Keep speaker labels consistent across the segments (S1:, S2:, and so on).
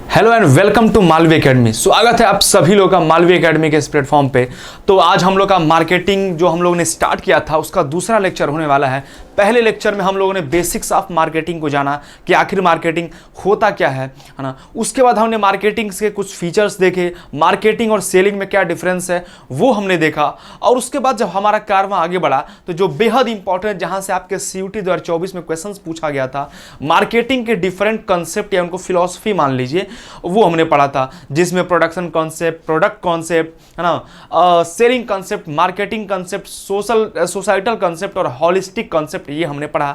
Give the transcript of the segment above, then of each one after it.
S1: Hello and welcome to Malvi academy. स्वागत है आप सभी लोगों का मालवी एकेडमी के इस प्लेटफॉर्म पे। तो आज हम लोग का मार्केटिंग जो हम लोग ने स्टार्ट किया था उसका दूसरा लेक्चर होने वाला है। पहले लेक्चर में हम लोगों ने बेसिक्स ऑफ मार्केटिंग को जाना कि आखिर मार्केटिंग होता क्या है ना। उसके बाद हमने मार्केटिंग के कुछ फीचर्स देखे, मार्केटिंग और सेलिंग में क्या डिफरेंस है वो हमने देखा। और उसके बाद जब हमारा कारवां आगे बढ़ा तो जो बेहद इंपॉर्टेंट, जहां से आपके CUT 2024 में क्वेश्चंस पूछा गया था, मार्केटिंग के डिफरेंट कंसेप्ट या उनको फिलॉसफी मान लीजिए, वो हमने पढ़ा था, जिसमें प्रोडक्शन कॉन्सेप्ट, प्रोडक्ट कॉन्सेप्ट है ना, selling concept, marketing concept, societal concept और हॉलिस्टिक कॉन्सेप्ट, ये हमने पढ़ा।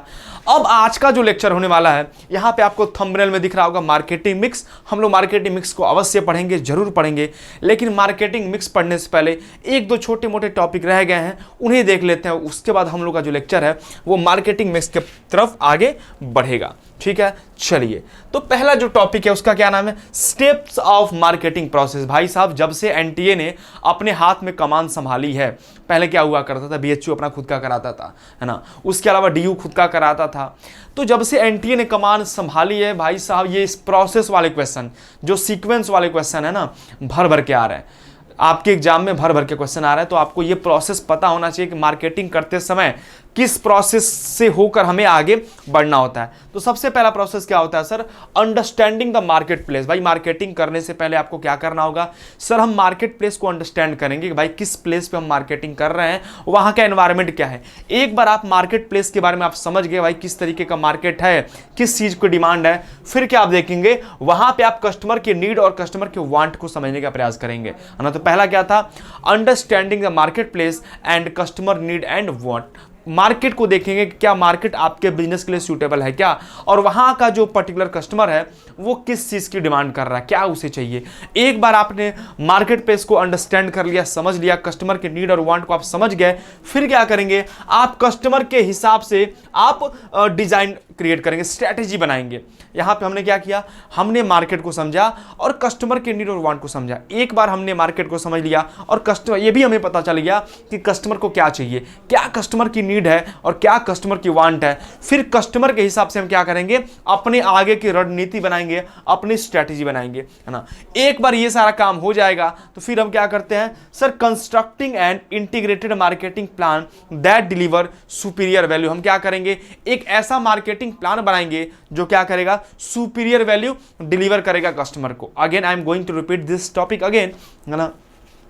S1: अब आज का जो लेक्चर होने वाला है, यहां पे आपको थंबनेल में दिख रहा होगा मार्केटिंग मिक्स। हम लोग मार्केटिंग मिक्स को अवश्य पढ़ेंगे, जरूर पढ़ेंगे, लेकिन मार्केटिंग मिक्स पढ़ने से पहले एक दो छोटे मोटे टॉपिक रह गए हैं, उन्हें देख लेते हैं। उसके बाद हम लोग का जो लेक्चर है वो मार्केटिंग मिक्स के तरफ आगे बढ़ेगा। ठीक है, चलिए। तो पहला जो टॉपिक है उसका क्या नाम है? Steps of marketing process. भाई साहब, जब से NTA ने अपने हाथ में कमान संभाली है, पहले क्या हुआ करता था, BHU अपना खुद का कराता था, है ना, उसके अलावा DU खुद का कराता था। तो जब से NTA ने कमान संभाली है भाई साहब, ये इस प्रोसेस वाले क्वेश्चन, जो सीक्वेंस वाले क्वेश्चन है ना, भर भर के आ रहे हैं आपके एग्जाम में, भर भर के क्वेश्चन आ रहे हैं। तो आपको ये प्रोसेस पता होना चाहिए कि मार्केटिंग करते समय किस प्रोसेस से होकर हमें आगे बढ़ना होता है। तो सबसे पहला प्रोसेस क्या होता है sir? Understanding the market place. भाई मार्केटिंग करने से पहले आपको क्या करना होगा सर? हम मार्केट प्लेस को अंडरस्टैंड करेंगे कि भाई किस प्लेस पे हम मार्केटिंग कर रहे हैं, वहां का एनवायरमेंट क्या है। एक बार आप मार्केट प्लेस के बारे में आप समझ गए भाई किस तरीके का मार्केट है, किस चीज की डिमांड है, फिर क्या आप देखेंगे वहां पे आप कस्टमर की नीड और कस्टमर के वांट को समझने का प्रयास करेंगे, है ना। तो पहला क्या था? Understanding the market place and customer need and want. Market को देखेंगे कि क्या मार्केट आपके बिजनेस के लिए सूटेबल है क्या, और वहां का जो पर्टिकुलर कस्टमर है वो किस चीज की डिमांड कर रहा है, क्या उसे चाहिए। एक बार आपने मार्केट प्लेस को अंडरस्टैंड कर लिया, समझ लिया, कस्टमर के नीड और वांट को आप समझ गए, फिर क्या करेंगे? आप कस्टमर के हिसाब से आप डिजाइन क्रिएट करेंगे, स्ट्रैटेजी बनाएंगे। यहां पे हमने क्या किया? हमने मार्केट को समझा और कस्टमर के नीड और वांट को समझा। एक बार हमने मार्केट को समझ लिया और कस्टमर, ये भी हमें पता चल गया कि कस्टमर को क्या चाहिए, क्या कस्टमर की नीड है और क्या कस्टमर की वांट है। फिर कस्टमर के हिसाब से हम क्या करेंगे? अपने आगे की रणनीति बनाएंगे, अपनी स्ट्रैटेजी बनाएंगे, है ना। एक बार ये सारा काम हो जाएगा तो फिर हम क्या करते हैं sir? Constructing and integrated marketing plan that deliver superior value. हम क्या करेंगे? एक ऐसा मार्केटिंग प्लान बनाएंगे जो क्या करेगा? सुपीरियर वैल्यू डिलीवर करेगा कस्टमर को। Again I am going to repeat this topic again, है ना।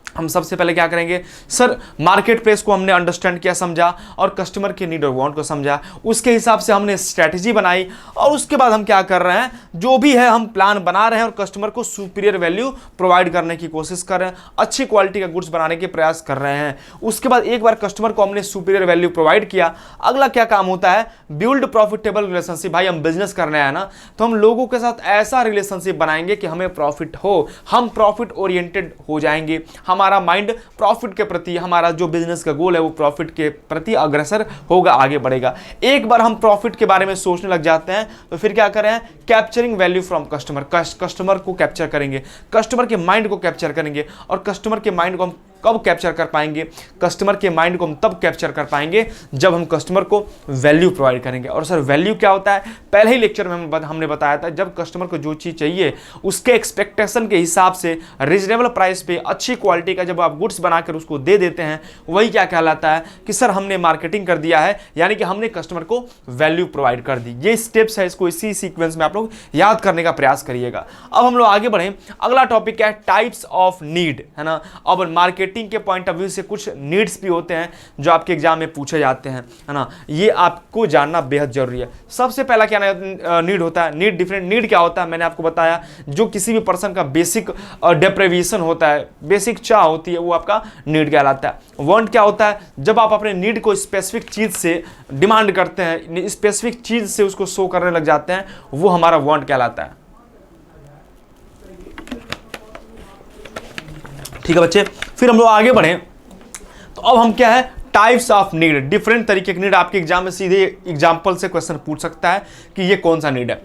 S1: हम सबसे पहले क्या करेंगे सर? मार्केट प्लेस को हमने अंडरस्टैंड किया, समझा, और कस्टमर के नीड और वांट को समझा, उसके हिसाब से हमने स्ट्रैटेजी बनाई, और उसके बाद हम क्या कर रहे हैं? जो भी है हम प्लान बना रहे हैं और कस्टमर को सुपीरियर वैल्यू प्रोवाइड करने की कोशिश कर रहे हैं, अच्छी क्वालिटी का गुड्स बनाने के प्रयास कर रहे हैं। उसके बाद एक बार कस्टमर को हमने सुपीरियर वैल्यू प्रोवाइड किया, अगला क्या काम होता है? Build profitable relationship. भाई हम बिजनेस करने आए ना, तो हम लोगों के साथ ऐसा रिलेशनशिप बनाएंगे कि हमें प्रॉफिट हो, हम प्रॉफिट ओरिएंटेड हो जाएंगे, हमारा माइंड प्रॉफिट के प्रति, हमारा जो बिजनेस का गोल है वो प्रॉफिट के प्रति अग्रसर होगा, आगे बढ़ेगा। एक बार हम प्रॉफिट के बारे में सोचने लग जाते हैं तो फिर क्या करें? Capturing value from customer. Customer को कैप्चर करेंगे, कस्टमर के माइंड को कैप्चर करेंगे, और कस्टमर के माइंड को हम कब कैप्चर कर पाएंगे? कस्टमर के माइंड को हम तब कैप्चर कर पाएंगे जब हम कस्टमर को वैल्यू प्रोवाइड करेंगे। और सर वैल्यू क्या होता है? पहले ही लेक्चर में हमने बताया था, जब कस्टमर को जो चीज़ चाहिए उसके एक्सपेक्टेशन के हिसाब से रीजनेबल प्राइस पे अच्छी क्वालिटी का जब आप गुड्स बनाकर उसको दे देते हैं, वही क्या कहलाता है कि सर हमने मार्केटिंग कर दिया है, यानी कि हमने कस्टमर को वैल्यू प्रोवाइड कर दी। ये स्टेप्स है, इसको इसी सीक्वेंस में आप लोग याद करने का प्रयास करिएगा। अब हम लोग आगे बढ़ें, अगला टॉपिक क्या है? टाइप्स ऑफ नीड, है ना। अब मार्केटिंग के पॉइंट ऑफ व्यू से कुछ नीड्स भी होते हैं जो आपके एग्जाम में पूछे जाते हैं, है ना। ये आपको जानना बेहद जरूरी है। सबसे पहला क्या नीड होता है? Need different. नीड क्या होता है? मैंने आपको बताया, जो किसी भी पर्सन का बेसिक डेप्रिवेशन होता है, बेसिक चाह होती है, वो आपका नीड कहलाता है। वांट क्या होता है? जब आप अपने नीड को स्पेसिफिक चीज से डिमांड करते हैं, स्पेसिफिक चीज से उसको शो करने लग जाते हैं, वो हमारा वांट कहलाता है। ठीक है बच्चे, फिर हम लोग आगे बढ़े तो अब हम क्या है? Types of need. डिफरेंट तरीके की नीड। आपके एग्जाम में सीधे एग्जांपल से क्वेश्चन पूछ सकता है कि ये कौन सा नीड है।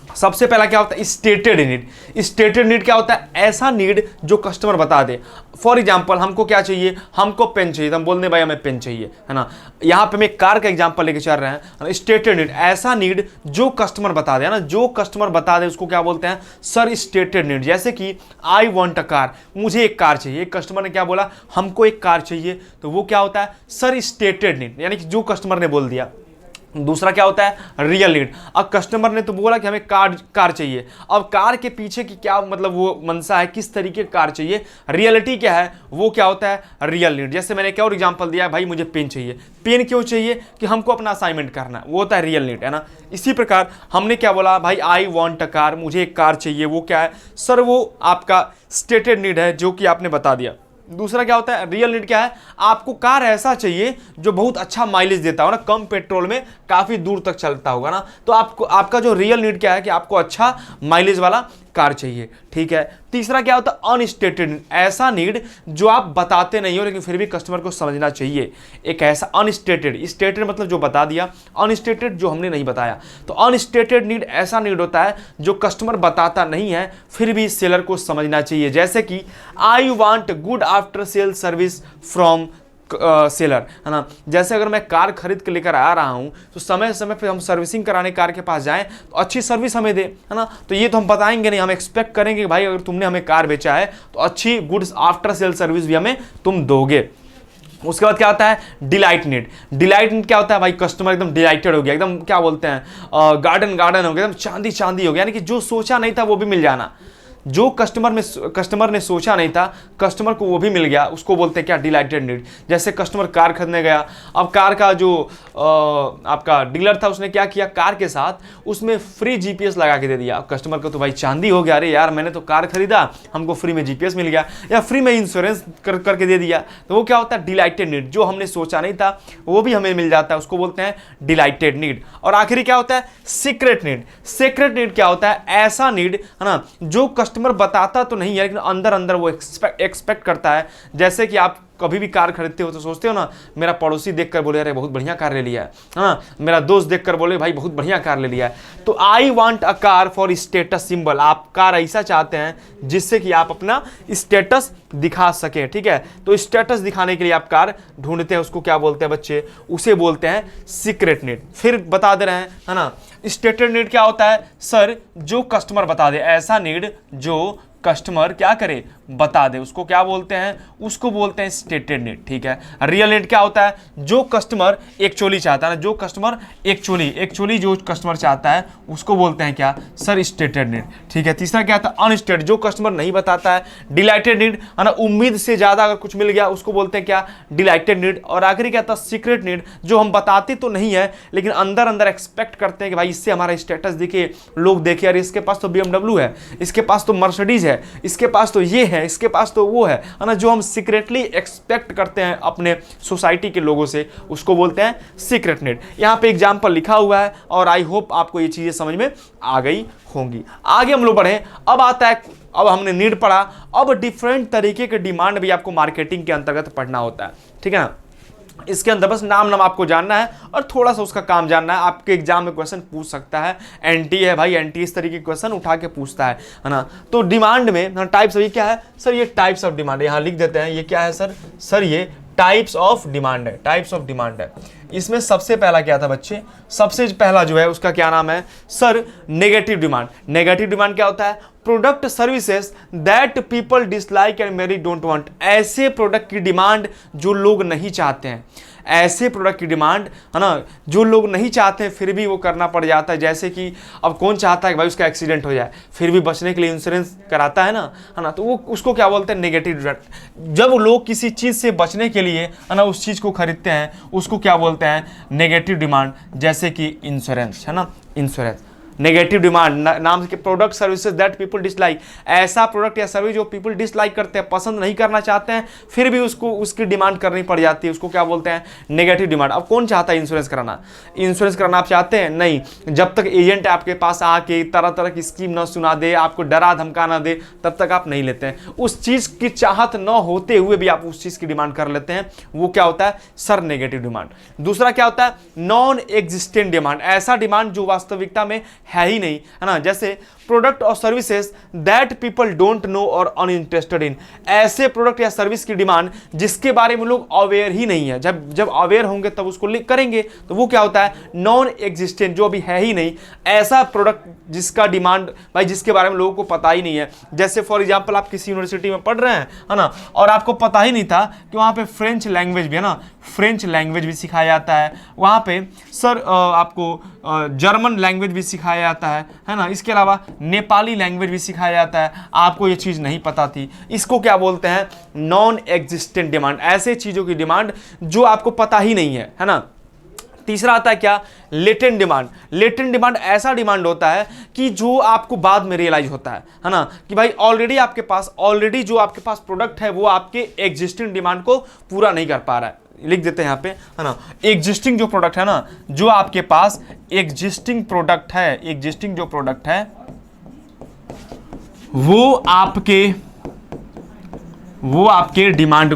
S1: सबसे पहला क्या होता है स्टेटेड नीड। स्टेटेड नीड क्या होता है, ऐसा नीड जो कस्टमर बता दे। फॉर एग्जांपल हमको क्या चाहिए, हमको पेन चाहिए, तो हम बोल दें भाई हमें पेन चाहिए, है ना। यहाँ पे मैं कार का एग्जांपल लेके चल रहे हैं। स्टेटेड नीड ऐसा नीड जो कस्टमर बता दे, है ना, जो कस्टमर बता दे उसको क्या बोलते हैं सर स्टेटेड नीड। जैसे कि आई वॉन्ट अ कार, मुझे एक कार चाहिए, एक कस्टमर ने क्या बोला हमको एक कार चाहिए, तो वो क्या होता है सर स्टेटेड नीड, यानी कि जो कस्टमर ने बोल दिया। दूसरा क्या होता है रियल नीड। अब कस्टमर ने तो बोला कि हमें कार चाहिए, अब कार के पीछे की क्या मतलब वो मंशा है, किस तरीके की कार चाहिए, रियलिटी क्या है, वो क्या होता है रियल नीड। जैसे मैंने क्या और एग्जांपल दिया है, भाई मुझे पेन चाहिए, पेन क्यों चाहिए कि हमको अपना असाइनमेंट करना है, वो होता है रियल नीड, है ना। इसी प्रकार हमने क्या बोला भाई आई वॉन्ट अ कार, मुझे एक कार चाहिए, वो क्या है सर वो आपका स्टेटेड नीड है जो कि आपने बता दिया। दूसरा क्या होता है रियल नीड क्या है, आपको कार ऐसा चाहिए जो बहुत अच्छा माइलेज देता हो ना, कम पेट्रोल में काफ़ी दूर तक चलता होगा ना, तो आपको आपका जो रियल नीड क्या है कि आपको अच्छा माइलेज वाला कार चाहिए, ठीक है। तीसरा क्या होता है अनस्टेटेड, ऐसा नीड जो आप बताते नहीं हो लेकिन फिर भी कस्टमर को समझना चाहिए। एक ऐसा अनस्टेटेड, स्टेटेड मतलब जो बता दिया, अनस्टेटेड जो हमने नहीं बताया। तो अनस्टेटेड नीड ऐसा नीड होता है जो कस्टमर बताता नहीं है फिर भी सेलर को समझना चाहिए। जैसे कि I want good after sale service from seller, है ना। जैसे अगर मैं कार खरीद के लेकर आ रहा हूं तो समय समय पे हम सर्विसिंग कराने कार के पास जाएं तो अच्छी सर्विस हमें दे, है ना। तो ये तो हम बताएंगे नहीं, हम एक्सपेक्ट करेंगे कि भाई अगर तुमने हमें कार बेचा है तो अच्छी गुड आफ्टर सेल सर्विस भी हमें तुम दोगे। उसके बाद क्या होता है डिलाइट नीड। डिलाइट नीड क्या होता है भाई कस्टमर एकदम डिलाइटेड हो गया, एकदम क्या बोलते हैं गार्डन हो गया, एकदम चांदी चांदी हो गया, यानी कि जो सोचा नहीं था वो भी मिल जाना। जो कस्टमर ने सोचा नहीं था कस्टमर को वो भी मिल गया, उसको बोलते हैं क्या डिलाइटेड नीड। जैसे कस्टमर कार खरीदने गया, अब कार का जो आपका डीलर था उसने क्या किया कार के साथ उसमें फ्री जीपीएस लगा के दे दिया। कस्टमर को तो भाई चांदी हो गया, अरे यार मैंने तो कार खरीदा हमको फ्री में जीपीएस मिल गया, या फ्री में इंश्योरेंस करके दे दिया। तो वो क्या होता है डिलाइटेड नीड, जो हमने सोचा नहीं था वो भी हमें मिल जाता है, उसको बोलते हैं डिलाइटेड नीड। और आखिरी क्या होता है सीक्रेट नीड। सीक्रेट नीड क्या होता है ऐसा नीड, है ना, जो कस्टमर बताता तो नहीं है लेकिन अंदर अंदर वो एक्सपेक्ट करता है। जैसे कि आप कभी भी कार खरीदते हो तो सोचते हो ना मेरा पड़ोसी देखकर बोले अरे बहुत बढ़िया कार ले लिया है, हाँ मेरा दोस्त देखकर बोले भाई बहुत बढ़िया कार ले लिया है। तो I want a car for status symbol, आप कार ऐसा चाहते हैं जिससे कि आप अपना स्टेटस दिखा सकें, ठीक है। तो स्टेटस दिखाने के लिए आप कार ढूंढते हैं, उसको क्या बोलते हैं बच्चे, उसे बोलते हैं सीक्रेट नीड। फिर बता दे रहे हैं, है ना, स्टेटेड नीड क्या होता है सर जो कस्टमर बता दे, ऐसा नीड जो कस्टमर क्या करे बता दे, उसको क्या बोलते हैं, उसको बोलते हैं स्टेटेड नीड, ठीक है। रियल नीड क्या होता है जो कस्टमर एक्चुअली चाहता है ना, जो कस्टमर एक्चुअली जो कस्टमर चाहता है उसको बोलते हैं क्या सर स्टेटेड नीड, ठीक है। तीसरा क्या था अनस्टेटेड, जो कस्टमर नहीं बताता है। डिलाइटेड नीड, है ना, उम्मीद से ज्यादा अगर कुछ मिल गया उसको बोलते हैं क्या डिलाइटेड नीड। और आखिरी क्या था सीक्रेट नीड, जो हम बताते तो नहीं है लेकिन अंदर अंदर एक्सपेक्ट करते हैं कि भाई इससे हमारा स्टेटस दिखे, लोग देखे अरे इसके पास तो BMW है, इसके पास तो मर्सिडीज है, इसके पास तो ये है, इसके पास तो वो है ना, जो हम सीक्रेटली एक्सपेक्ट करते हैं अपने सोसाइटी के लोगों से, उसको बोलते हैं सीक्रेट नीड। यहां पे एग्जांपल लिखा हुआ है और आई होप आपको ये चीजें समझ में आ गई होंगी। आगे हम लोग बढ़े, अब आता है, अब हमने नीड पढ़ा, अब डिफरेंट तरीके के डिमांड भी आपको मार्केटिंग के अंतर्गत पढ़ना होता है, ठीक है ना। इसके अंदर बस नाम आपको जानना है और थोड़ा सा उसका काम जानना है। आपके एग्जाम में क्वेश्चन पूछ सकता है, एनटी है भाई, एनटी इस तरीके के क्वेश्चन उठा के पूछता है ना। तो डिमांड में टाइप्स, ये क्या है सर, ये टाइप्स ऑफ डिमांड, यहाँ लिख देते हैं ये क्या है सर ये टाइप्स ऑफ डिमांड है, टाइप्स ऑफ डिमांड है। इसमें सबसे पहला क्या था बच्चे, सबसे पहला जो है उसका क्या नाम है sir negative demand. Negative demand क्या होता है product services that people dislike and मेरी डोंट वांट, ऐसे प्रोडक्ट की डिमांड जो लोग नहीं चाहते हैं, ऐसे प्रोडक्ट की डिमांड, है ना, जो लोग नहीं चाहते हैं फिर भी वो करना पड़ जाता है। जैसे कि अब कौन चाहता है कि भाई उसका एक्सीडेंट हो जाए, फिर भी बचने के लिए इंश्योरेंस कराता है ना, तो वो उसको क्या बोलते हैं नेगेटिव डिमांड। जब लोग किसी चीज़ से बचने के लिए, है ना, उस चीज़ को खरीदते हैं उसको क्या बोलते हैं नेगेटिव डिमांड। जैसे कि इंश्योरेंस, है ना, इंश्योरेंस नेगेटिव डिमांड नाम के product services that people dislike, ऐसा प्रोडक्ट या सर्विस जो पीपल डिसलाइक करते हैं, पसंद नहीं करना चाहते हैं, फिर भी उसको उसकी डिमांड करनी पड़ जाती है, उसको क्या बोलते हैं नेगेटिव डिमांड। अब कौन चाहता है इंश्योरेंस कराना, इंश्योरेंस कराना आप चाहते हैं नहीं, जब तक एजेंट आपके पास आके तरह तरह की स्कीम ना सुना दे, आपको डरा धमका ना दे, तब तक आप नहीं लेते हैं। उस चीज़ की चाहत न होते हुए भी आप उस चीज़ की डिमांड कर लेते हैं, वो क्या होता है सर नेगेटिव डिमांड। दूसरा क्या होता है नॉन एग्जिस्टेंट डिमांड, ऐसा डिमांड जो वास्तविकता में है ही नहीं, है ना। जैसे प्रोडक्ट और services that people don't know और अनइंटरेस्टेड इन, ऐसे प्रोडक्ट या सर्विस की डिमांड जिसके बारे में लोग अवेयर ही नहीं है। जब जब अवेयर होंगे तब उसको करेंगे, तो वो क्या होता है, नॉन एग्जिस्टेंट, जो अभी है ही नहीं, ऐसा प्रोडक्ट जिसका डिमांड भाई जिसके बारे में लोगों को पता ही नहीं है। जैसे फॉर एग्जांपल आप किसी यूनिवर्सिटी में पढ़ रहे हैं, है ना, और आपको पता ही नहीं था कि वहाँ पे फ्रेंच लैंग्वेज भी, है ना, फ्रेंच लैंग्वेज भी सिखाया जाता है वहाँ पे। सर आपको जर्मन लैंग्वेज भी सिखाया जाता है ना, इसके अलावा नेपाली लैंग्वेज भी सिखाया जाता है, आपको ये चीज़ नहीं पता थी। इसको क्या बोलते हैं, नॉन एग्जिस्टेंट डिमांड, ऐसे चीज़ों की डिमांड जो आपको पता ही नहीं है ना। तीसरा आता है क्या, लेटेंट डिमांड। लेटेंट डिमांड ऐसा डिमांड होता है कि जो आपको बाद में रियलाइज होता है ना, कि भाई ऑलरेडी जो आपके पास प्रोडक्ट है वो आपके एग्जिस्टिंग डिमांड को पूरा नहीं कर पा रहा है। लिख देते हैं यहाँ पे, है ना, एग्जिस्टिंग जो प्रोडक्ट है ना, जो आपके पास एग्जिस्टिंग प्रोडक्ट है, एग्जिस्टिंग जो प्रोडक्ट है वो आपके डिमांड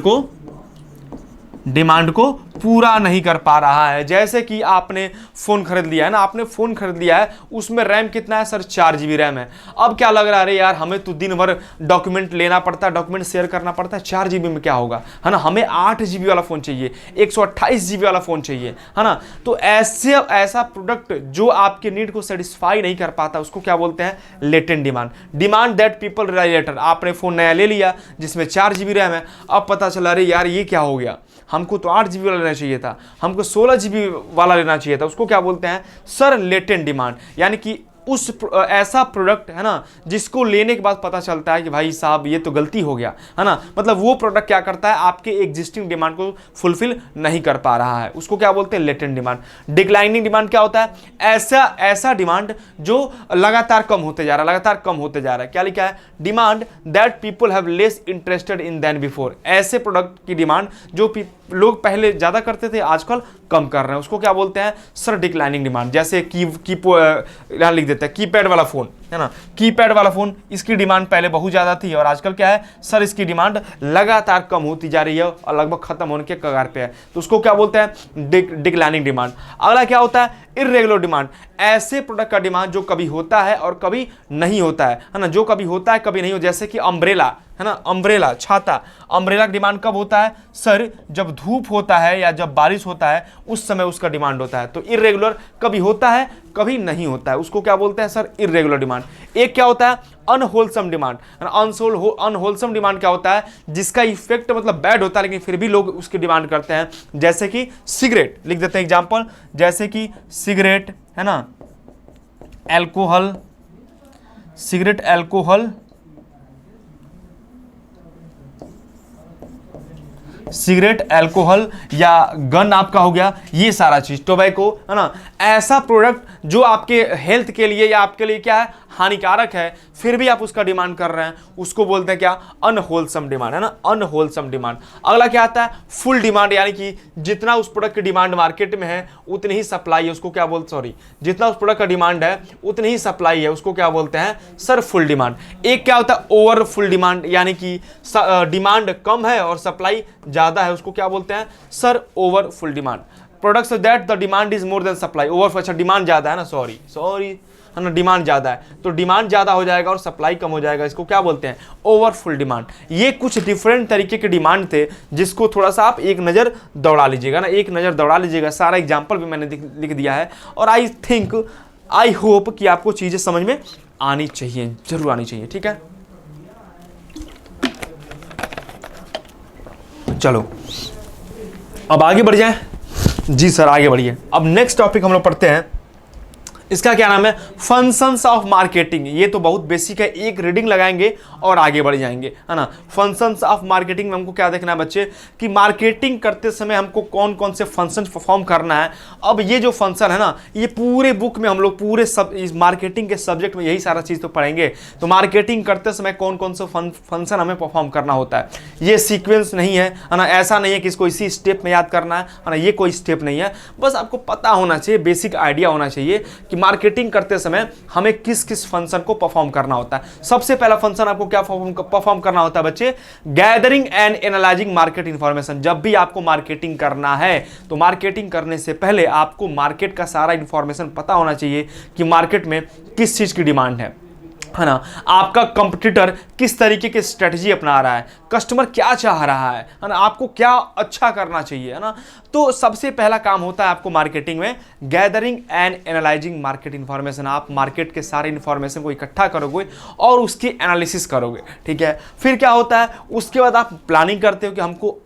S1: को पूरा नहीं कर पा रहा है। जैसे कि आपने फ़ोन खरीद लिया है ना, आपने फ़ोन खरीद लिया है, उसमें रैम कितना है सर, 4 GB रैम है। अब क्या लग रहा है, अरे यार हमें तो दिन भर डॉक्यूमेंट लेना पड़ता है, डॉक्यूमेंट शेयर करना पड़ता है, 4 GB में क्या होगा, है ना, हमें 8 GB वाला फ़ोन चाहिए, 128 GB वाला फ़ोन चाहिए, है ना। तो ऐसा प्रोडक्ट जो आपके नीड को सेटिस्फाई नहीं कर पाता उसको क्या बोलते हैं, latent demand. Demand that people realise later, आपने फ़ोन नया ले लिया जिसमें 4 GB रैम है, अब पता चला अरे यार ये क्या हो गया, हमको तो 8 GB वाला लेना चाहिए था, हमको 16 GB वाला लेना चाहिए था, उसको क्या बोलते हैं सर, लेटेंट डिमांड। यानी कि ऐसा प्रोडक्ट, है ना, जिसको लेने के बाद पता चलता है कि भाई साहब ये तो गलती हो गया, है ना, मतलब वो प्रोडक्ट क्या करता है, आपके एग्जिस्टिंग डिमांड को फुलफिल नहीं कर पा रहा है, उसको क्या बोलते हैं, लेटेंट डिमांड। डिक्लाइनिंग डिमांड क्या होता है, ऐसा डिमांड जो लगातार कम होते जा रहा है, क्या लिखा है, demand that people have less interested in than before, ऐसे प्रोडक्ट की डिमांड जो लोग पहले ज्यादा करते थे आजकल कम कर रहे हैं, उसको क्या बोलते हैं सर, डिक्लाइनिंग डिमांड। जैसे यहां लिख देते हैं कीपैड वाला फोन, है ना, कीपैड वाला फोन, इसकी डिमांड पहले बहुत ज्यादा थी और आजकल क्या है सर, इसकी डिमांड लगातार कम होती जा रही है और लगभग खत्म होने के कगार पे है, तो उसको क्या बोलते हैं, डिक्लाइनिंग डिमांड। अगला क्या होता है, इर्रेगुलर डिमांड, ऐसे प्रोडक्ट का डिमांड जो कभी होता है और कभी नहीं होता है ना, जो कभी होता है कभी नहीं होता। जैसे कि अम्ब्रेला, है ना, अम्ब्रेला छाता, अम्ब्रेला का डिमांड कब होता है सर, जब धूप होता है या जब बारिश होता है उस समय उसका डिमांड होता है। तो इर्रेगुलर कभी होता है कभी नहीं होता है, उसको क्या बोलते हैं सर, इर्रेगुलर डिमांड। एक क्या होता है, अनहोलसम डिमांड। अनहोलसम डिमांड क्या होता है, जिसका इफेक्ट मतलब बैड होता है लेकिन फिर भी लोग उसकी डिमांड करते हैं। जैसे कि सिगरेट, लिख देते हैं एग्जांपल, जैसे कि सिगरेट, है ना, alcohol, cigarette, alcohol, cigarette, alcohol या गन आपका हो गया, ये सारा चीज, टोबैको, है ना, ऐसा प्रोडक्ट जो आपके हेल्थ के लिए या आपके लिए क्या है, हानिकारक है, फिर भी आप उसका डिमांड कर रहे हैं, उसको बोलते हैं क्या, अनहोलसम डिमांड, है ना, अनहोलसम डिमांड। अगला क्या आता है, फुल डिमांड, यानी कि जितना उस प्रोडक्ट की डिमांड मार्केट में है उतनी ही सप्लाई है, उसको क्या बोलते, सॉरी, जितना उस प्रोडक्ट का डिमांड है उतनी ही सप्लाई है, उसको क्या बोलते हैं सर, फुल डिमांड। एक क्या होता है, ओवर फुल डिमांड, यानी कि डिमांड कम है और सप्लाई ज्यादा है, उसको क्या बोलते हैं sir, over full demand. Products that the demand is more than supply, over, अच्छा डिमांड ज्यादा है ना, सॉरी, है ना, डिमांड ज्यादा है तो डिमांड ज्यादा हो जाएगा और सप्लाई कम हो जाएगा, इसको क्या बोलते हैं, ओवरफुल डिमांड। ये कुछ डिफरेंट तरीके के डिमांड थे जिसको थोड़ा सा आप एक नज़र दौड़ा लीजिएगा ना, एक नज़र दौड़ा लीजिएगा, सारा एग्जाम्पल भी मैंने लिख दिया है और आई होप कि आपको चीज़ें समझ में आनी चाहिए, जरूर आनी चाहिए, ठीक है। चलो अब आगे बढ़ जाएं, जी सर आगे बढ़िए। अब नेक्स्ट टॉपिक हम लोग पढ़ते हैं, इसका क्या नाम है, फंक्शंस ऑफ मार्केटिंग। ये तो बहुत बेसिक है, एक रीडिंग लगाएंगे और आगे बढ़ जाएंगे, है ना। फंक्शंस ऑफ मार्केटिंग में हमको क्या देखना है बच्चे, कि मार्केटिंग करते समय हमको कौन कौन से फंक्शन परफॉर्म करना है। अब ये जो फंक्शन है ना, ये पूरे बुक में हम लोग पूरे इस मार्केटिंग के सब्जेक्ट में यही सारा चीज़ तो पढ़ेंगे। तो मार्केटिंग करते समय कौन कौन से फंक्शन हमें परफॉर्म करना होता है, ये सीक्वेंस नहीं है ना, ऐसा नहीं है कि इसको इसी स्टेप में याद करना है ना, ये कोई स्टेप नहीं है, बस आपको पता होना चाहिए, बेसिक आइडिया होना चाहिए कि मार्केटिंग करते समय हमें किस किस फंक्शन को परफॉर्म करना होता है। सबसे पहला फंक्शन आपको क्या परफॉर्म करना होता है बच्चे? Gathering and analysing market information. जब भी आपको मार्केटिंग करना है तो मार्केटिंग करने से पहले आपको मार्केट का सारा इंफॉर्मेशन पता होना चाहिए कि मार्केट में किस चीज की डिमांड है ना, आपका कंपटीटर किस तरीके की स्ट्रेटजी अपना रहा है, कस्टमर क्या चाह रहा है ना, आपको क्या अच्छा करना चाहिए, है ना। तो सबसे पहला काम होता है आपको मार्केटिंग में gathering and analysing market information. आप मार्केट के सारे इंफॉर्मेशन को इकट्ठा करोगे और उसकी एनालिसिस करोगे, ठीक है। फिर क्या होता है, उसके बाद आप प्लानिंग करते हो कि हमको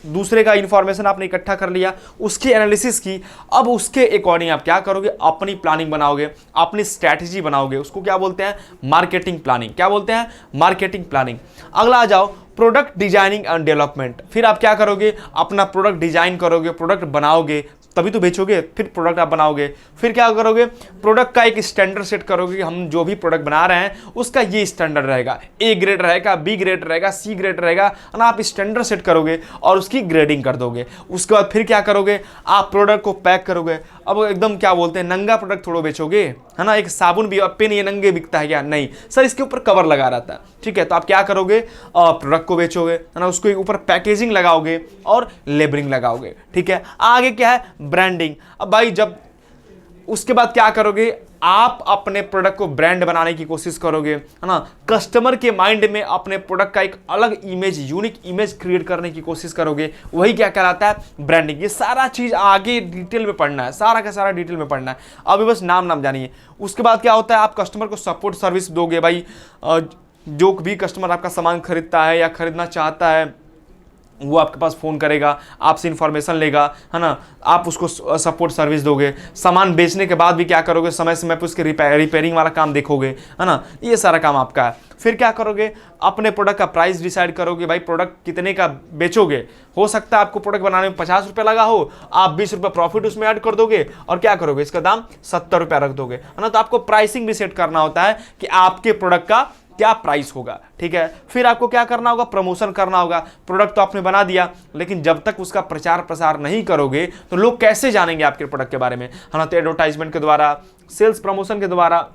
S1: दूसरे का इंफॉर्मेशन आपने इकट्ठा कर लिया, उसकी एनालिसिस की, अब उसके अकॉर्डिंग आप क्या करोगे, अपनी प्लानिंग बनाओगे, अपनी स्ट्रैटेजी बनाओगे। उसको क्या बोलते हैं? Marketing planning. क्या बोलते हैं? Marketing planning. अगला आ जाओ, प्रोडक्ट डिजाइनिंग एंड डेवलपमेंट। फिर आप क्या करोगे, अपना प्रोडक्ट डिजाइन करोगे, प्रोडक्ट बनाओगे, तभी तो बेचोगे, फिर प्रोडक्ट आप बनाओगे। फिर क्या करोगे, प्रोडक्ट का एक स्टैंडर्ड सेट करोगे कि हम जो भी प्रोडक्ट बना रहे हैं उसका ये स्टैंडर्ड रहेगा, ए ग्रेड रहेगा, बी ग्रेड रहेगा, सी ग्रेड रहेगा ना। आप स्टैंडर्ड सेट करोगे और उसकी ग्रेडिंग कर दोगे। उसके बाद फिर क्या करोगे, आप प्रोडक्ट को पैक करोगे। अब एकदम क्या बोलते हैं, नंगा प्रोडक्ट थोड़ा बेचोगे, है ना। एक साबुन भी पेन ये नंगे बिकता है क्या? नहीं सर, इसके ऊपर कवर लगा रहता है, ठीक है। तो आप क्या करोगे, प्रोडक्ट को बेचोगे, है ना, उसके ऊपर पैकेजिंग लगाओगे और लेबलिंग लगाओगे, ठीक है। आगे क्या है, ब्रांडिंग। अब भाई जब उसके बाद क्या करोगे, आप अपने प्रोडक्ट को ब्रांड बनाने की कोशिश करोगे, है ना। कस्टमर के माइंड में अपने प्रोडक्ट का एक अलग इमेज, यूनिक इमेज क्रिएट करने की कोशिश करोगे। वही क्या कहलाता है, ब्रांडिंग। ये सारा चीज आगे डिटेल में पढ़ना है, सारा का सारा डिटेल में पढ़ना है, अभी बस नाम जानिए। उसके बाद क्या होता है, आप कस्टमर को सपोर्ट सर्विस दोगे। भाई जो भी कस्टमर आपका सामान खरीदता है या खरीदना चाहता है वो आपके पास फ़ोन करेगा, आपसे इंफॉर्मेशन लेगा, है ना। आप उसको सपोर्ट सर्विस दोगे। सामान बेचने के बाद भी क्या करोगे, समय समय पर उसके रिपेयरिंग वाला काम देखोगे, है ना। ये सारा काम आपका है। फिर क्या करोगे, अपने प्रोडक्ट का प्राइस डिसाइड करोगे। भाई प्रोडक्ट कितने का बेचोगे, हो सकता है आपको प्रोडक्ट बनाने में 50 रुपये लगा हो, आप 20 रुपये प्रॉफिट उसमें ऐड कर दोगे और क्या करोगे, इसका दाम 70 रुपया रख दोगे, है ना। तो आपको प्राइसिंग भी सेट करना होता है कि आपके प्रोडक्ट का क्या प्राइस होगा, ठीक है। फिर आपको क्या करना होगा, प्रमोशन करना होगा। प्रोडक्ट तो आपने बना दिया, लेकिन जब तक उसका प्रचार प्रसार नहीं करोगे तो लोग कैसे जानेंगे आपके प्रोडक्ट के बारे में, है ना। तो एडवर्टाइजमेंट के द्वारा, सेल्स प्रमोशन के द्वारा,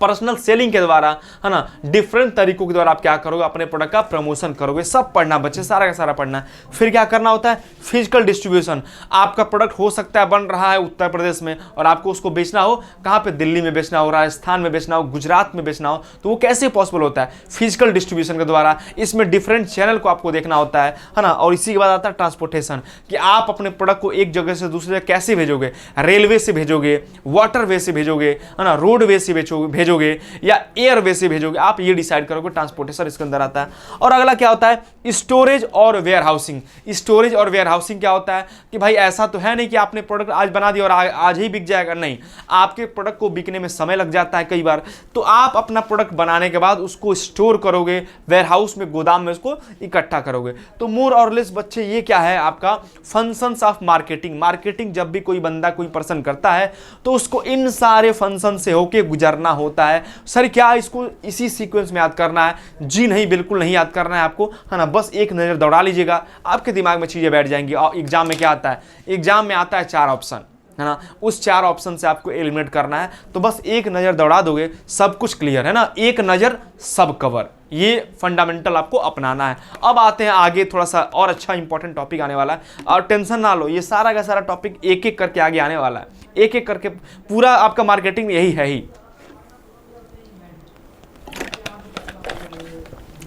S1: पर्सनल सेलिंग के द्वारा, है ना, डिफरेंट तरीकों के द्वारा आप क्या करोगे, अपने प्रोडक्ट का प्रमोशन करोगे। सब पढ़ना बच्चे, सारा का सारा पढ़ना है। फिर क्या करना होता है, फिजिकल डिस्ट्रीब्यूशन। आपका प्रोडक्ट हो सकता है बन रहा है उत्तर प्रदेश में और आपको उसको बेचना हो कहाँ पे, दिल्ली में बेचना हो, राजस्थान में बेचना हो, गुजरात में बेचना हो, तो वो कैसे पॉसिबल होता है, फिजिकल डिस्ट्रीब्यूशन के द्वारा। इसमें डिफरेंट चैनल को आपको देखना होता है ना। और इसी के बाद आता है ट्रांसपोर्टेशन, कि आप अपने प्रोडक्ट को एक जगह से दूसरी जगह कैसे भेजोगे, रेलवे से भेजोगे, वाटर वे से भेजोगे, है ना, रोड वे से भेजोगे या एयरवे से भेजोगे, आप ये डिसाइड करोगे। ट्रांसपोर्टेशन इसके अंदर आता है। और अगला क्या होता है, स्टोरेज और वेयर हाउसिंग। स्टोरेज और वेयर हाउसिंग क्या होता है कि भाई ऐसा तो है नहीं कि आपने प्रोडक्ट आज बना दिया और आज ही बिक जाएगा, नहीं। आपके प्रोडक्ट को बिकने में समय लग जाता है कई बार। तो आप अपना प्रोडक्ट बनाने के बाद उसको स्टोर करोगे, वेयर हाउस में, गोदाम में उसको इकट्ठा करोगे। तो मोर और लेस बच्चे ये क्या है आपका फंक्शंस ऑफ मार्केटिंग। मार्केटिंग जब भी कोई बंदा, कोई पर्सन करता है तो उसको इन सारे फंक्शन से होके गुजरना होता है। सर क्या इसको इसी सीक्वेंस में याद करना है? जी नहीं, बिल्कुल नहीं याद करना है आपको, है ना। बस एक नज़र दौड़ा लीजिएगा, आपके दिमाग में चीज़ें बैठ जाएंगी। और एग्जाम में क्या आता है, एग्जाम में आता है 4 ऑप्शन, है ना। उस 4 ऑप्शन से आपको एलिमिनेट करना है। तो बस एक नज़र दौड़ा दोगे, सब कुछ क्लियर, है ना। एक नज़र सब कवर, ये फंडामेंटल आपको अपनाना है। अब आते हैं आगे, थोड़ा सा और अच्छा इंपॉर्टेंट टॉपिक आने वाला है। और टेंशन ना लो, ये सारा का सारा टॉपिक एक एक करके आगे आने वाला है, एक एक करके पूरा आपका मार्केटिंग यही है ही।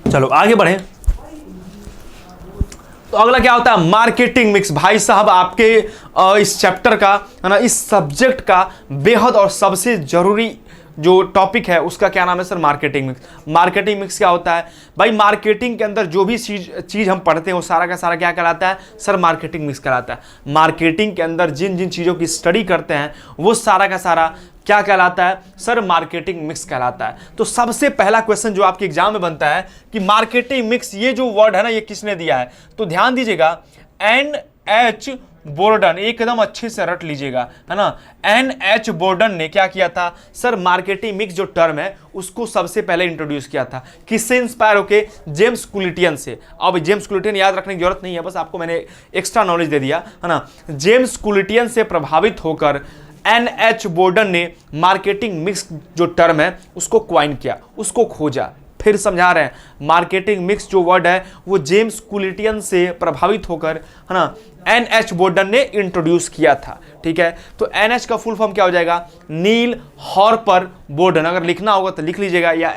S1: चलो आगे बढ़े। तो अगला क्या होता है, मार्केटिंग मिक्स। भाई साहब आपके इस चैप्टर का, है ना, इस सब्जेक्ट का बेहद और सबसे जरूरी जो टॉपिक है उसका क्या नाम है sir, marketing mix. Marketing mix क्या होता है भाई, मार्केटिंग के अंदर जो भी चीज हम पढ़ते हैं वो सारा का सारा क्या कहलाता है सर, मार्केटिंग मिक्स कहलाता है। मार्केटिंग के अंदर जिन जिन चीज़ों की स्टडी करते हैं वो सारा का सारा क्या कहलाता है सर, मार्केटिंग मिक्स कहलाता है। तो सबसे पहला क्वेश्चन जो आपके एग्जाम में बनता है कि मार्केटिंग मिक्स, ये जो वर्ड है ना, ये किसने दिया है, तो ध्यान दीजिएगा, NH बोर्डन, एकदम अच्छे से रट लीजिएगा, है ना। NH बोर्डन ने क्या किया था सर, मार्केटिंग मिक्स जो टर्म है उसको सबसे पहले इंट्रोड्यूस किया था। किससे इंस्पायर होके, जेम्स कुलिटियन से। अब जेम्स कुलिटियन याद रखने की जरूरत नहीं है, बस आपको मैंने एक्स्ट्रा नॉलेज दे दिया, है ना। जेम्स कुलिटियन से प्रभावित होकर NH बोर्डन ने मार्केटिंग मिक्स जो टर्म है उसको क्वाइन किया, उसको खोजा। फिर समझा रहे हैं, मार्केटिंग मिक्स जो वर्ड है वो जेम्स कुलिटियन से प्रभावित होकर, है ना, NH बोर्डन ने इंट्रोड्यूस किया था। ठीक है, तो NH का फुल फॉर्म क्या हो जाएगा? नील हॉर्पर बोर्डन। अगर लिखना होगा तो लिख लीजिएगा, या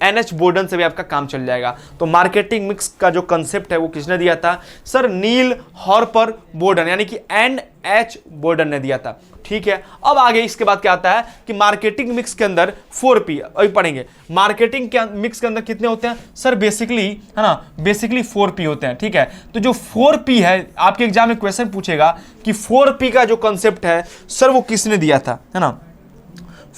S1: NH बोर्डन से भी आपका काम चल जाएगा। तो मार्केटिंग मिक्स का जो कंसेप्ट है वो किसने दिया था? सर नील हॉर्पर बोर्डन, यानी कि NH बोर्डन ने दिया था। ठीक है, अब आगे इसके बाद क्या आता है कि मार्केटिंग मिक्स के अंदर 4P अभी पढ़ेंगे। मार्केटिंग के मिक्स के अंदर कितने होते हैं? सर बेसिकली, है ना, बेसिकली 4P होते हैं। ठीक है, तो जो 4P है, आपके एग्जाम में क्वेश्चन पूछेगा कि 4P का जो कंसेप्ट है सर वो किसने दिया था, है ना,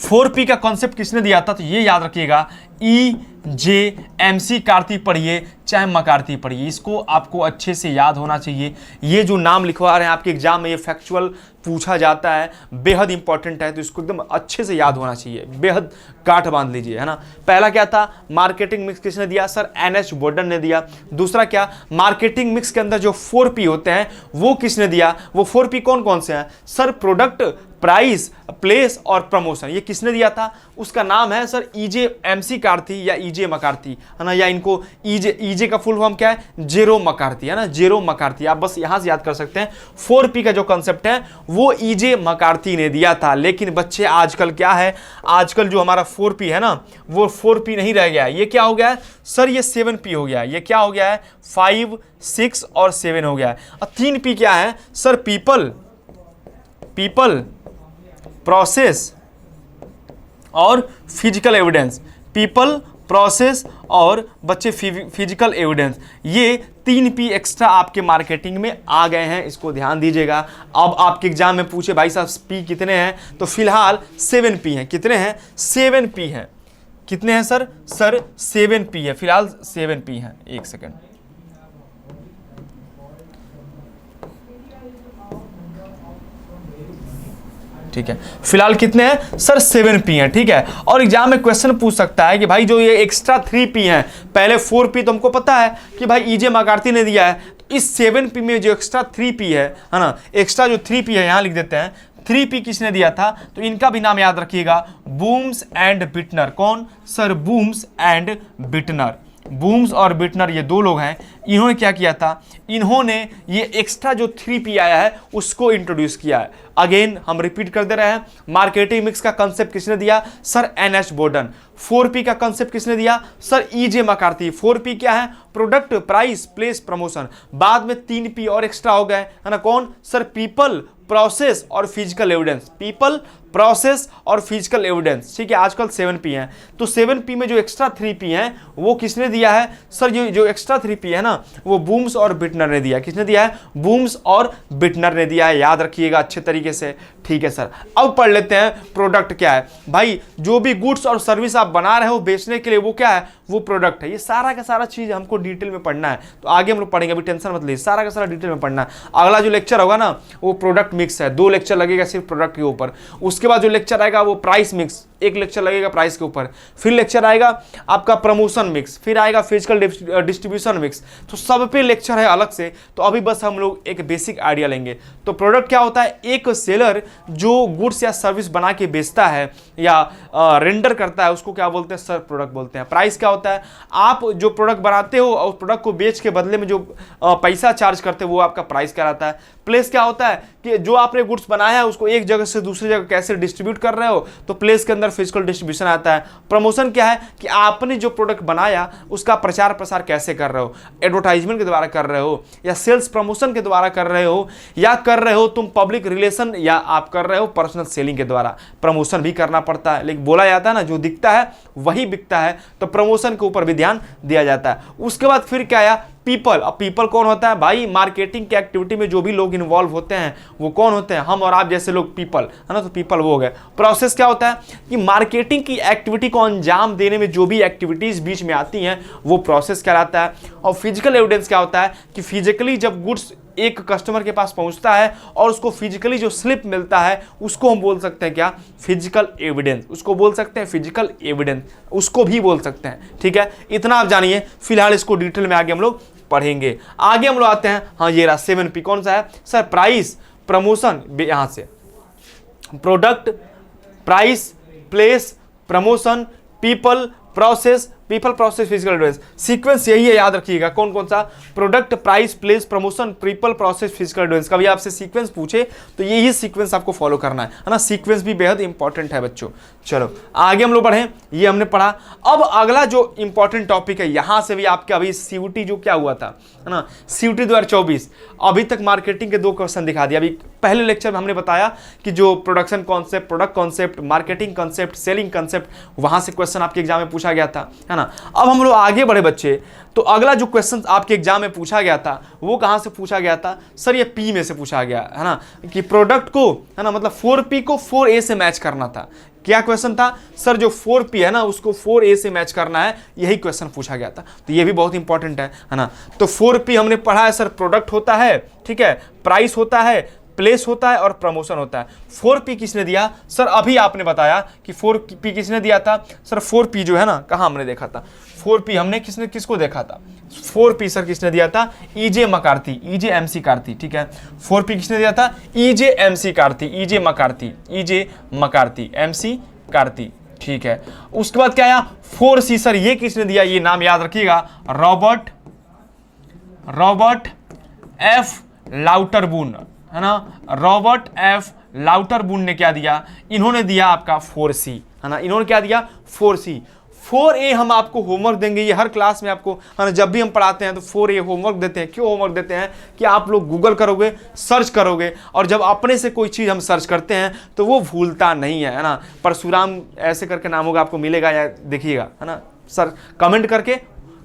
S1: 4P का कॉन्सेप्ट किसने दिया था? तो ये याद रखिएगा, EJMC कार्ती पढ़िए चाहे मकार्ती पढ़िए, इसको आपको अच्छे से याद होना चाहिए। ये जो नाम लिखवा रहे हैं आपके एग्जाम में, ये फैक्चुअल पूछा जाता है, बेहद इंपॉर्टेंट है, तो इसको एकदम अच्छे से याद होना चाहिए, बेहद गांठ बांध लीजिए, है ना। पहला क्या था? मार्केटिंग मिक्स किसने दिया? सर NH बोर्डन ने दिया। दूसरा क्या? मार्केटिंग मिक्स के अंदर जो 4P होते हैं वो किसने दिया? वो 4P कौन कौन से हैं? सर प्रोडक्ट, प्राइस, प्लेस और प्रमोशन, ये किसने दिया था? उसका नाम है सर EJMC कार्ती या EJ मकार्थी, है ना, या इनको EJ का फुल फॉर्म क्या है? जेरो मकार्थी, है ना, जेरो मकार्थी। आप बस यहां से याद कर सकते हैं। 4P का जो कंसेप्ट है वो EJ मकार्थी ने दिया था। लेकिन बच्चे आजकल क्या है, आजकल जो हमारा 4P है ना, वो 4P नहीं रह गया है। ये क्या हो गया है? सर ये 7P हो गया है। ये क्या हो गया है? 5, 6 और 7 हो गया है। और 3P क्या है? सर पीपल, प्रोसेस और फिजिकल एविडेंस। पीपल, प्रोसेस और बच्चे फिजिकल एविडेंस, ये 3P एक्स्ट्रा आपके मार्केटिंग में आ गए हैं, इसको ध्यान दीजिएगा। अब आपके एग्जाम में पूछे भाई साहब P कितने हैं, तो फिलहाल 7P हैं। कितने हैं? 7P हैं। कितने हैं सर? सर 7P है, फिलहाल 7P हैं। एक सेकेंड, ठीक है, फिलहाल कितने हैं सर? 7P हैं। ठीक है, और एग्जाम में क्वेश्चन पूछ सकता है कि भाई जो ये एक्स्ट्रा 3P हैं, पहले 4P तो हमको पता है कि भाई EJ मकार्थी ने दिया है, तो इस 7P में जो एक्स्ट्रा 3P है ना, एक्स्ट्रा जो 3P है यहां लिख देते हैं। 3P किसने दिया था? तो इनका भी नाम याद रखिएगा, बूम्स एंड बिटनर। कौन? Sir बूम्स and Bittner. बूम्स और बिटनर ये दो लोग हैं। इन्होंने क्या किया था? इन्होंने ये एक्स्ट्रा जो 3P आया है उसको इंट्रोड्यूस किया है। अगेन हम रिपीट कर दे रहे हैं, मार्केटिंग मिक्स का कंसेप्ट किसने दिया? Sir NH Borden. 4P का कंसेप्ट किसने दिया? Sir EJ मकार्थी। 4P क्या है? Product, price, place, promotion. बाद में 3P और एक्स्ट्रा हो गए, है ना, कौन? सर पीपल, प्रोसेस और फिजिकल एविडेंस। पीपल, प्रोसेस और फिजिकल एविडेंस। ठीक है, आजकल 7P हैं। तो 7P में जो एक्स्ट्रा 3P हैं वो किसने दिया है? सर जो एक्स्ट्रा 3P है ना, वो बूम्स और बिटनर ने दिया। किसने दिया है? बूम्स और बिटनर ने दिया है। याद रखिएगा अच्छे तरीके से। ठीक है सर, अब पढ़ लेते हैं प्रोडक्ट क्या है। भाई जो भी गुड्स और सर्विस आप बना रहे हो बेचने के लिए, वो क्या है? वो प्रोडक्ट है। ये सारा का सारा चीज हमको डिटेल में पढ़ना है, तो आगे हम लोग पढ़ेंगे, अभी टेंशन मत लीजिए, सारा का सारा डिटेल में पढ़ना है। अगला जो लेक्चर होगा ना वो प्रोडक्ट मिक्स है, 2 लेक्चर लगेगा सिर्फ प्रोडक्ट के ऊपर। उसके बाद जो लेक्चर आएगा वो प्राइस मिक्स, 1 लेक्चर लगेगा प्राइस के ऊपर। फिर लेक्चर आएगा आपका प्रमोशन मिक्स, फिर आएगा फिजिकल डिस्ट्रीब्यूशन मिक्स। तो सब पे लेक्चर है अलग से। तो अभी बस हम लोग एक बेसिक आइडिया लेंगे। तो प्रोडक्ट क्या होता है? एक सेलर जो गुड्स या सर्विस बना के बेचता है या रेंडर करता है, उसको क्या बोलते हैं? सर प्रोडक्ट बोलते हैं। प्राइस क्या होता है? आप जो प्रोडक्ट बनाते हो और प्रोडक्ट को बेच के बदले में जो पैसा चार्ज करते हो वो आपका प्राइस कहलाता है। प्लेस क्या होता है? कि जो आपने गुड्स बनाया है उसको एक जगह से दूसरी जगह कैसे डिस्ट्रीब्यूट कर रहे हो, तो प्लेस के अंदर फिजिकल डिस्ट्रीब्यूशन आता है। प्रमोशन क्या है? कि आपने जो प्रोडक्ट बनाया उसका प्रचार प्रसार कैसे कर रहे हो, एडवर्टाइजमेंट के द्वारा कर रहे हो या सेल्स प्रमोशन के द्वारा कर रहे हो, या कर रहे हो तुम पब्लिक रिलेशन, या आप कर रहे हो पर्सनल सेलिंग के द्वारा। प्रमोशन भी करना पड़ता है, लेकिन बोला जाता है ना जो दिखता है वही बिकता है, तो प्रमोशन के ऊपर भी ध्यान दिया जाता है। उसके बाद फिर क्या आया? पीपल। अब पीपल कौन होता है? भाई मार्केटिंग की एक्टिविटी में जो भी लोग इन्वॉल्व होते हैं वो कौन होते हैं? हम और आप जैसे लोग, पीपल, है ना, तो पीपल वो हो गए। प्रोसेस क्या होता है? कि मार्केटिंग की एक्टिविटी को अंजाम देने में जो भी एक्टिविटीज बीच में आती हैं वो प्रोसेस कहलाता है। और फिजिकल एविडेंस क्या होता है? कि फिजिकली जब गुड्स एक कस्टमर के पास पहुंचता है और उसको फिजिकली जो स्लिप मिलता है उसको हम बोल सकते हैं क्या? Physical evidence. उसको बोल सकते हैं फिजिकल एविडेंस, उसको भी बोल सकते हैं। ठीक है, इतना आप जानिए। फिलहाल इसको डिटेल में आगे हम लोग पढ़ेंगे। आगे हम लोग आते हैं, हाँ ये रहा 7P। कौन सा है? सर प्राइस, प्रमोशन, यहां से product, price, place, promotion, people, process, people, process, physical advance. Sequence यही है, याद रखिएगा। कौन कौन सा? Product, price, place, promotion, people, process, physical advance. कभी आपसे सीक्वेंस पूछे तो यही सीक्वेंस आपको फॉलो करना है ना। सीक्वेंस भी बेहद इंपॉर्टेंट है बच्चों। चलो आगे हम लोग बढ़े, ये हमने पढ़ा। अब अगला जो इंपॉर्टेंट टॉपिक है, यहां से भी आपके अभी सीयूटी जो क्या हुआ था, है ना, सीयूटी 2024, अभी तक मार्केटिंग के 2 क्वेश्चन दिखा दिया। अभी पहले लेक्चर में हमने बताया कि जो production concept, product concept, marketing concept, selling concept, वहां से क्वेश्चन आपके एग्जाम में पूछा गया था, है ना। अब हम लोग आगे बढ़े बच्चे, तो अगला जो क्वेश्चन आपके एग्जाम में पूछा गया था वो कहां से पूछा गया था? सर ये पी में से पूछा गया, है ना, कि प्रोडक्ट को, है ना, मतलब 4P को 4A से मैच करना था। क्या क्वेश्चन था? सर जो 4P है ना उसको 4A से मैच करना है, यही क्वेश्चन पूछा गया था। तो ये भी बहुत इंपॉर्टेंट है ना। तो 4P हमने पढ़ा है सर, प्रोडक्ट होता है, ठीक है, प्राइस होता है, प्लेस होता है और प्रमोशन होता है। 4P किसने दिया? सर अभी आपने बताया कि 4P किसने दिया था। सर 4P जो है ना, कहाँ हमने देखा था 4P? हमने किसको देखा था? 4P सर किसने दिया था? EJ मकार्थी, EJ MC कार्ती, ठीक है। 4P किसने दिया था? EJ MC Karti, EJ मकार्थी, EJ मकार्थी, MC Karti, ठीक है। उसके बाद क्या आया? 4C सर ये किसने दिया? ये नाम याद रखिएगा, रॉबर्ट F लाउटरबून, है ना। रॉबर्ट F लाउटरबून ने क्या दिया? इन्होंने दिया आपका 4C, है ना। इन्होंने क्या दिया? 4C। 4A हम आपको होमवर्क देंगे, ये हर क्लास में आपको, है ना, जब भी हम पढ़ाते हैं तो 4A होमवर्क देते हैं। क्यों होमवर्क देते हैं? कि आप लोग गूगल करोगे, सर्च करोगे, और जब अपने से कोई चीज़ हम सर्च करते हैं तो वो भूलता नहीं है ना। परशुराम ऐसे करके नाम होगा, आपको मिलेगा या देखिएगा, है ना। सर कमेंट करके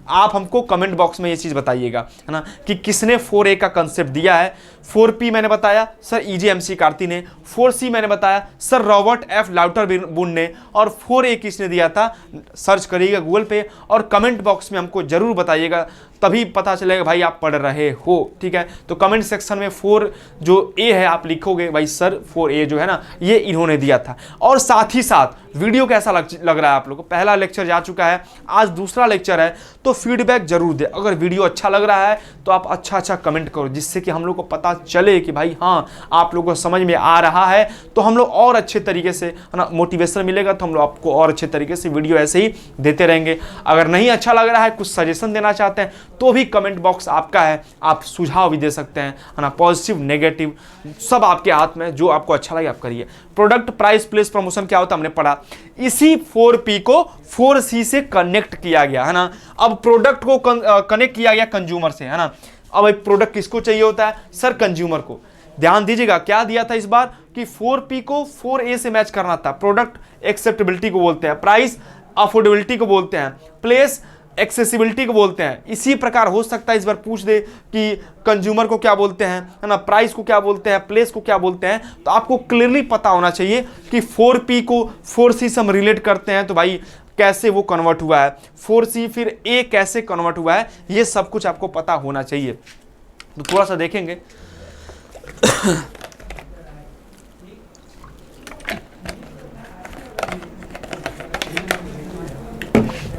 S1: आप हमको कमेंट बॉक्स में ये चीज़ बताइएगा, है ना, कि किसने 4A का कंसेप्ट दिया है। 4P मैंने बताया सर EJ MC कार्ती ने, 4C मैंने बताया सर रॉबर्ट F लाउटरबून ने, और 4A किसने दिया था? सर्च करिएगा गूगल पे और कमेंट बॉक्स में हमको जरूर बताइएगा, तभी पता चलेगा भाई आप पढ़ रहे हो, ठीक है। तो कमेंट सेक्शन में 4 जो A है आप लिखोगे भाई सर 4A जो है ना ये इन्होंने दिया था। और साथ ही साथ वीडियो कैसा लग रहा है आप लोगों को? पहला लेक्चर जा चुका है, आज दूसरा लेक्चर है, तो फीडबैक जरूर दे। अगर वीडियो अच्छा लग रहा है तो आप अच्छा कमेंट करो, जिससे कि हम लोग को पता चले कि भाई हाँ आप लोगों को समझ में आ रहा है, तो हम लोग और अच्छे तरीके से, है ना, मोटिवेशन मिलेगा, तो हम लोग आपको और अच्छे तरीके से वीडियो ऐसे ही देते रहेंगे। अगर नहीं अच्छा लग रहा है, कुछ सजेशन देना चाहते हैं, तो भी कमेंट बॉक्स आपका है, आप सुझाव भी दे सकते हैं, है ना, पॉजिटिव नेगेटिव सब आपके हाथ में, जो आपको अच्छा लगे आप करिए। प्रोडक्ट, प्राइस, प्लेस, प्रमोशन क्या होता है हमने पढ़ा। इसी 4P को 4C से कनेक्ट किया गया, है ना। अब प्रोडक्ट को कनेक्ट किया गया कंज्यूमर से, है ना। अब एक प्रोडक्ट किसको चाहिए होता है? सर कंज्यूमर को। ध्यान दीजिएगा क्या दिया था इस बार कि 4P को 4A से मैच करना था। प्रोडक्ट एक्सेप्टेबिलिटी को बोलते हैं, प्राइस अफोर्डेबिलिटी को बोलते हैं, प्लेस एक्सेसिबिलिटी को बोलते हैं। इसी प्रकार हो सकता है इस बार पूछ दे कि कंज्यूमर को क्या बोलते हैं, है ना, प्राइस को क्या बोलते हैं, प्लेस को क्या बोलते हैं। तो आपको क्लियरली पता होना चाहिए कि 4P को 4C से हम रिलेट करते हैं, तो भाई कैसे वो कन्वर्ट हुआ है, 4C फिर A कैसे कन्वर्ट हुआ है, ये सब कुछ आपको पता होना चाहिए। तो थोड़ा सा देखेंगे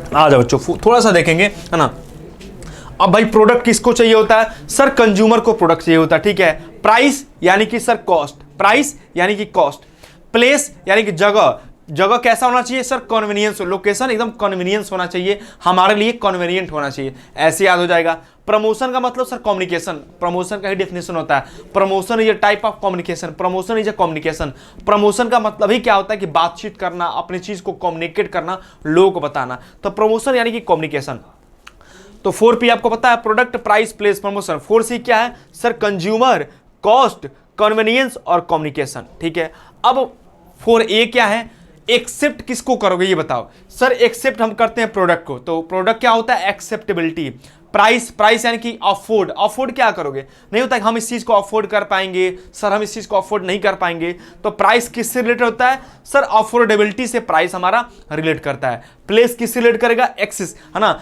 S1: आ जाओ बच्चों, थोड़ा सा देखेंगे, है ना। अब भाई प्रोडक्ट किसको चाहिए होता है? सर कंज्यूमर को प्रोडक्ट चाहिए होता है, ठीक है। प्राइस यानी कि सर कॉस्ट, प्राइस यानी कि कॉस्ट। प्लेस यानी कि जगह, जगह कैसा होना चाहिए? सर कन्वीनियंस, लोकेशन एकदम कन्वीनियंस होना चाहिए, हमारे लिए कन्वीनियंट होना चाहिए, ऐसे याद हो जाएगा। प्रमोशन का मतलब सर कम्युनिकेशन, प्रमोशन का ही डेफिनेशन होता है, promotion is a type of communication, promotion is a communication. Promotion का मतलब ही क्या होता है कि बातचीत करना, अपनी चीज को कम्युनिकेट करना, लोगों को बताना, तो प्रमोशन यानी कि कम्युनिकेशन। तो 4P आपको पता है, product, price, place, promotion. 4C क्या है? सर कंज्यूमर, कॉस्ट, कन्वीनियंस और कम्युनिकेशन, ठीक है। अब 4A क्या है? एक्सेप्ट किसको करोगे ये बताओ। सर एक्सेप्ट हम करते हैं प्रोडक्ट को, तो प्रोडक्ट क्या होता है? एक्सेप्टेबिलिटी। प्राइस, प्राइस यानी कि अफोर्ड, अफोर्ड क्या करोगे? नहीं होता कि हम इस चीज को अफोर्ड कर पाएंगे, सर हम इस चीज को अफोर्ड नहीं कर पाएंगे, तो प्राइस किससे रिलेटेड होता है? सर अफोर्डेबिलिटी से प्राइस हमारा रिलेट करता है। प्लेस किससे रिलेट करेगा? एक्सेस, है ना,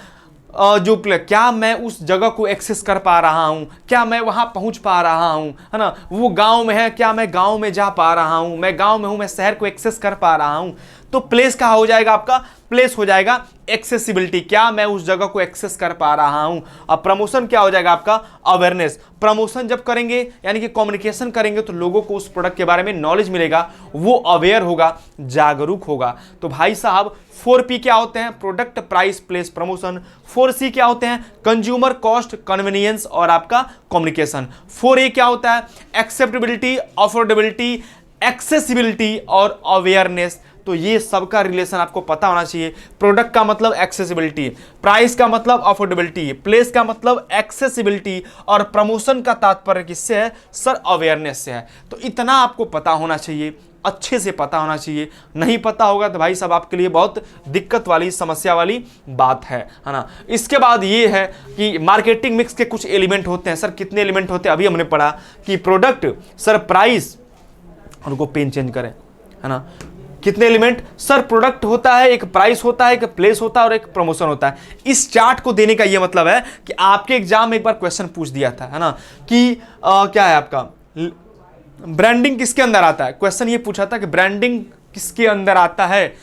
S1: जो क्या मैं उस जगह को एक्सेस कर पा रहा हूं, क्या मैं वहां पहुंच पा रहा हूं, है ना। वो गांव में है, क्या मैं गांव में जा पा रहा हूं, मैं गांव में हूं, मैं शहर को एक्सेस कर पा रहा हूं। तो प्लेस कहाँ हो जाएगा आपका, प्लेस हो जाएगा एक्सेसिबिलिटी, क्या मैं उस जगह को एक्सेस कर पा रहा हूं। अब प्रमोशन क्या हो जाएगा आपका, अवेयरनेस। प्रमोशन जब करेंगे यानी कि कम्युनिकेशन करेंगे तो लोगों को उस प्रोडक्ट के बारे में नॉलेज मिलेगा, वो अवेयर होगा, जागरूक होगा। तो भाई साहब 4P क्या होते हैं, product, price, place, promotion. 4C क्या होते हैं, कंज्यूमर, कॉस्ट, कन्वीनियंस और आपका कम्युनिकेशन। 4A क्या होता है, एक्सेप्टेबिलिटी, अफोर्डेबिलिटी, एक्सेसिबिलिटी और अवेयरनेस। तो ये सबका रिलेशन आपको पता होना चाहिए। प्रोडक्ट का मतलब एक्सेसिबिलिटी, प्राइस का मतलब अफोर्डेबिलिटी, प्लेस का मतलब एक्सेसिबिलिटी और प्रमोशन का तात्पर्य किससे है सर, अवेयरनेस से है। तो इतना आपको पता होना चाहिए, अच्छे से पता होना चाहिए। नहीं पता होगा तो भाई साहब आपके लिए बहुत दिक्कत वाली, समस्या वाली बात है ना। इसके बाद ये है कि मार्केटिंग मिक्स के कुछ एलिमेंट होते हैं। सर कितने एलिमेंट होते हैं, अभी हमने पढ़ा कि प्रोडक्ट, सर प्राइस, उनको पेन चेंज करें, है ना। कितने एलिमेंट सर, प्रोडक्ट होता है, एक प्राइस होता है, एक प्लेस होता है और एक प्रमोशन होता है। इस चार्ट को देने का ये मतलब है कि आपके एग्जाम में एक बार क्वेश्चन पूछ दिया था, है ना, कि क्या है आपका ब्रांडिंग किसके अंदर आता है। क्वेश्चन ये पूछा था कि ब्रांडिंग किसके अंदर आता है।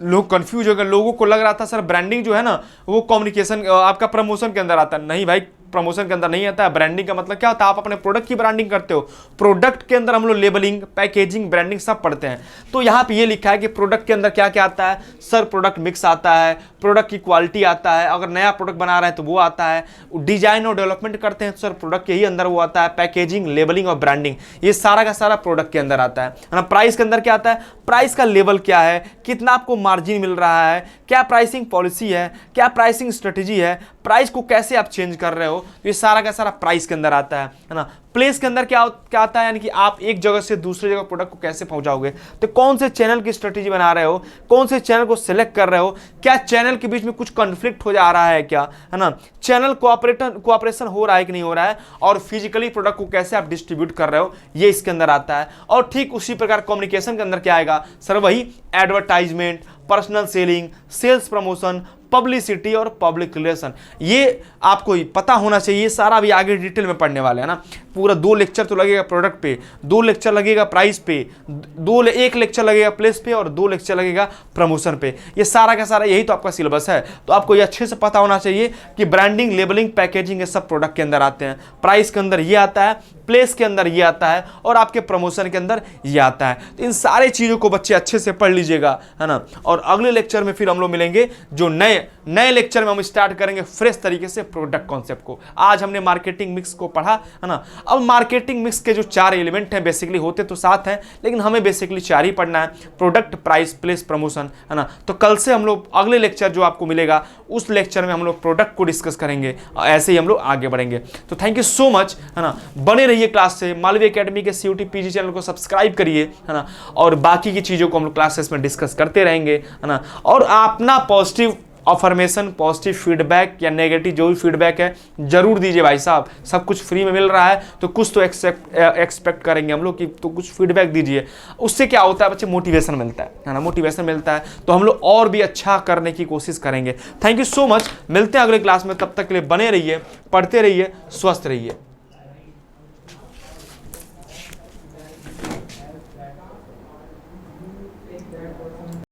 S1: लोग कंफ्यूज हो गए, लोगों को लग रहा था सर ब्रांडिंग जो है ना वो कम्युनिकेशन आपका प्रमोशन के अंदर आता है। नहीं भाई, प्रमोशन के अंदर नहीं आता है। ब्रांडिंग का मतलब क्या होता है, आप अपने प्रोडक्ट की ब्रांडिंग करते हो। प्रोडक्ट के अंदर हम लोग लेबलिंग, पैकेजिंग, ब्रांडिंग सब पढ़ते हैं। तो यहाँ पे ये लिखा है कि प्रोडक्ट के अंदर क्या क्या आता है सर, प्रोडक्ट मिक्स आता है, प्रोडक्ट की क्वालिटी आता है, अगर नया प्रोडक्ट बना रहे हैं तो वो आता है, डिजाइन और डेवलपमेंट करते हैं तो सर प्रोडक्ट के ही अंदर वो आता है, पैकेजिंग, लेबलिंग और ब्रांडिंग, ये सारा का सारा प्रोडक्ट के अंदर आता है ना। प्राइस के अंदर क्या आता है, प्राइस का लेवल क्या है, कितना आपको मार्जिन मिल रहा है, क्या प्राइसिंग पॉलिसी है, क्या प्राइसिंग स्ट्रेटेजी है, प्राइस को कैसे आप चेंज कर रहे हो, ये सारा का सारा प्राइस के अंदर आता है ना। प्लेस के अंदर क्या आता है, यानी कि आप एक जगह से दूसरी जगह प्रोडक्ट को कैसे पहुंचाओगे, तो कौन से चैनल की स्ट्रेटेजी बना रहे हो, कौन से चैनल को सिलेक्ट कर रहे हो, क्या चैनल के बीच में कुछ कॉन्फ्लिक्ट हो जा रहा है क्या, है ना, चैनल कोऑपरेशन हो रहा है कि नहीं हो रहा है, और फिजिकली प्रोडक्ट को कैसे आप डिस्ट्रीब्यूट कर रहे हो, ये इसके अंदर आता है। और ठीक उसी प्रकार कम्युनिकेशन के अंदर क्या आएगा सर, वही advertisement, personal selling, sales promotion, publicity और पब्लिक रिलेशन। ये आपको पता होना चाहिए, सारा भी आगे डिटेल में पढ़ने वाले हैं ना। पूरा 2 लेक्चर तो लगेगा प्रोडक्ट पे, 2 लेक्चर लगेगा प्राइस पे, 1 लेक्चर लगेगा प्लेस पे और 2 लेक्चर लगेगा प्रमोशन पे। ये सारा का सारा यही तो आपका सिलेबस है। तो आपको ये अच्छे से पता होना चाहिए कि ब्रांडिंग, लेबलिंग, पैकेजिंग ये सब प्रोडक्ट के अंदर आते हैं। प्राइस के अंदर ये आता है, प्लेस के अंदर ये आता है और आपके प्रमोशन के अंदर ये आता है। तो इन सारे चीज़ों को बच्चे अच्छे से पढ़ लीजिएगा, है ना। और अगले लेक्चर में फिर हम लोग मिलेंगे, जो नए लेक्चर में हम स्टार्ट करेंगे फ्रेश तरीके से प्रोडक्ट कॉन्सेप्ट को। आज हमने मार्केटिंग मिक्स को पढ़ा, है ना। अब मार्केटिंग मिक्स के जो 4 एलिमेंट हैं, बेसिकली होते तो 7 हैं लेकिन हमें बेसिकली 4 ही पढ़ना है, प्रोडक्ट, प्राइस, प्लेस, प्रमोशन, है ना। तो कल से हम लोग अगले लेक्चर जो आपको मिलेगा उस लेक्चर में हम लोग प्रोडक्ट को डिस्कस करेंगे, ऐसे ही हम लोग आगे बढ़ेंगे। तो थैंक यू सो मच, है ना। बने रहिए क्लास से, मालवी एकेडमी के CUT PG चैनल को सब्सक्राइब करिए, है ना। और बाकी की चीज़ों को हम लोग क्लासेस में डिस्कस करते रहेंगे, है ना। और अपना पॉजिटिव अफर्मेशन, पॉजिटिव फीडबैक या नेगेटिव जो भी फीडबैक है जरूर दीजिए भाई साहब। सब कुछ फ्री में मिल रहा है तो कुछ तो एक्सपेक्ट करेंगे हम लोग कि तो कुछ फीडबैक दीजिए। उससे क्या होता है बच्चे, मोटिवेशन मिलता है ना, मोटिवेशन मिलता है तो हम लोग और भी अच्छा करने की कोशिश करेंगे। थैंक यू सो मच, मिलते हैं अगले क्लास में। तब तक के लिए बने रहिए, पढ़ते रहिए, स्वस्थ रहिए।